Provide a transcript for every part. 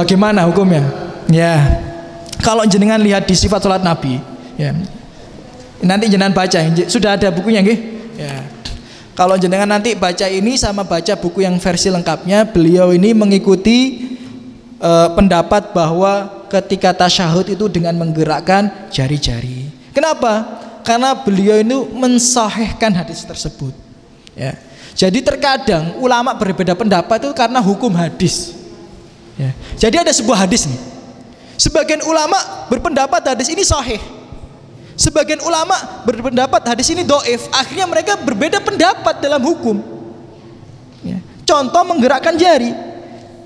Bagaimana hukumnya? Ya, kalau jenengan lihat di sifat sholat Nabi, ya, nanti jenengan baca, sudah ada bukunya, nggih? Ya. Kalau jenengan nanti baca ini sama baca buku yang versi lengkapnya, beliau ini mengikuti pendapat bahwa ketika tasyahud itu dengan menggerakkan jari-jari. Kenapa? Karena beliau itu mensahihkan hadis tersebut. Ya. Jadi terkadang ulama berbeda pendapat itu karena hukum hadis. Ya. Jadi ada sebuah hadis nih. Sebagian ulama berpendapat hadis ini sahih. Sebagian ulama berpendapat hadis ini dhaif. Akhirnya mereka berbeda pendapat dalam hukum. Ya. Contoh menggerakkan jari.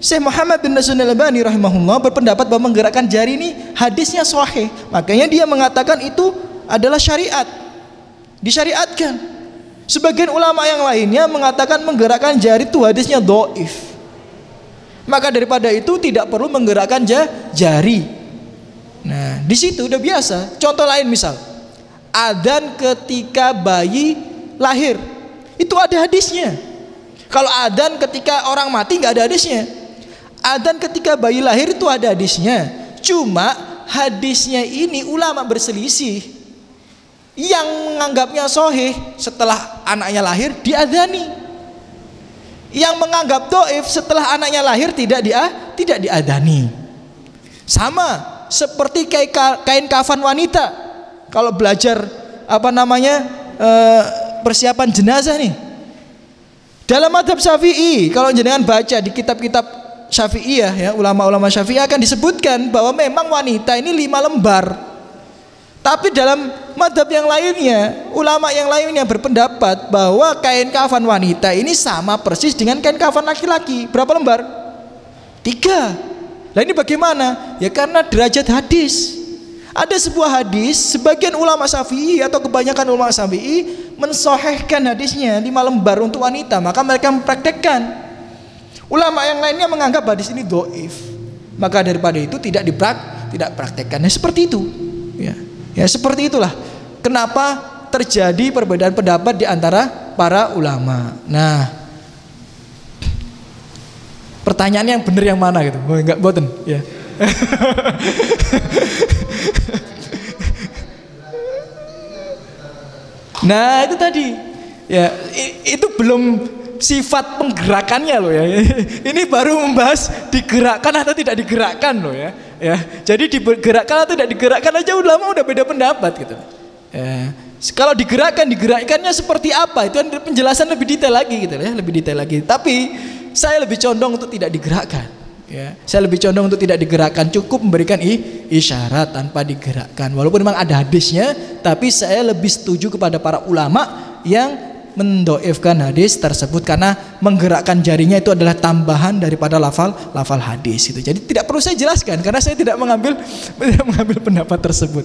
Syekh Muhammad bin Nasr al-Albani rahimahullah berpendapat bahwa menggerakkan jari ini hadisnya sahih. Makanya dia mengatakan itu adalah syariat. Disyariatkan. Sebagian ulama yang lainnya mengatakan menggerakkan jari itu hadisnya dhaif. Maka daripada itu tidak perlu menggerakkan jari. Nah, di situ udah biasa. Contoh lain misal, adzan ketika bayi lahir, itu ada hadisnya. Kalau adzan ketika orang mati nggak ada hadisnya. Adzan ketika bayi lahir itu ada hadisnya. Cuma hadisnya ini ulama berselisih. Yang menganggapnya sahih setelah anaknya lahir diadzani. Yang menganggap dhaif setelah anaknya lahir tidak diadzani. Sama seperti kain kafan wanita. Kalau belajar persiapan jenazah nih. Dalam mazhab Syafi'i, kalau jenengan baca di kitab-kitab Syafi'iyah ya, ulama-ulama Syafi'i akan disebutkan bahwa memang wanita ini 5 lembar. Tapi dalam mazhab yang lainnya, ulama yang lainnya berpendapat bahwa kain kafan wanita ini sama persis dengan kain kafan laki-laki. Berapa lembar? 3. Nah ini bagaimana? Ya karena derajat hadis. Ada sebuah hadis, sebagian ulama Syafi'i atau kebanyakan ulama Syafi'i mensahihkan hadisnya 5 lembar untuk wanita, maka mereka mempraktekkan. Ulama yang lainnya menganggap hadis ini dhaif. Maka daripada itu tidak praktekkannya seperti itu. Ya seperti itulah kenapa terjadi perbedaan pendapat di antara para ulama. Nah, pertanyaannya yang benar yang mana gitu? Enggak boten ya. Nah, itu tadi. Ya, itu belum sifat penggerakannya loh ya. Ini baru membahas digerakkan atau tidak digerakkan loh ya. Ya, jadi digerakkan atau tidak digerakkan aja ulama udah beda pendapat gitu. Ya. Kalau digerakkannya seperti apa? Itu kan penjelasan lebih detail lagi gitu ya, lebih detail lagi. Tapi saya lebih condong untuk tidak digerakkan. Ya, saya lebih condong untuk tidak digerakkan, cukup memberikan isyarat tanpa digerakkan. Walaupun memang ada hadisnya, tapi saya lebih setuju kepada para ulama yang mendoifkan hadis tersebut karena menggerakkan jarinya itu adalah tambahan daripada lafal hadis itu. Jadi tidak perlu saya jelaskan karena saya tidak mengambil pendapat tersebut.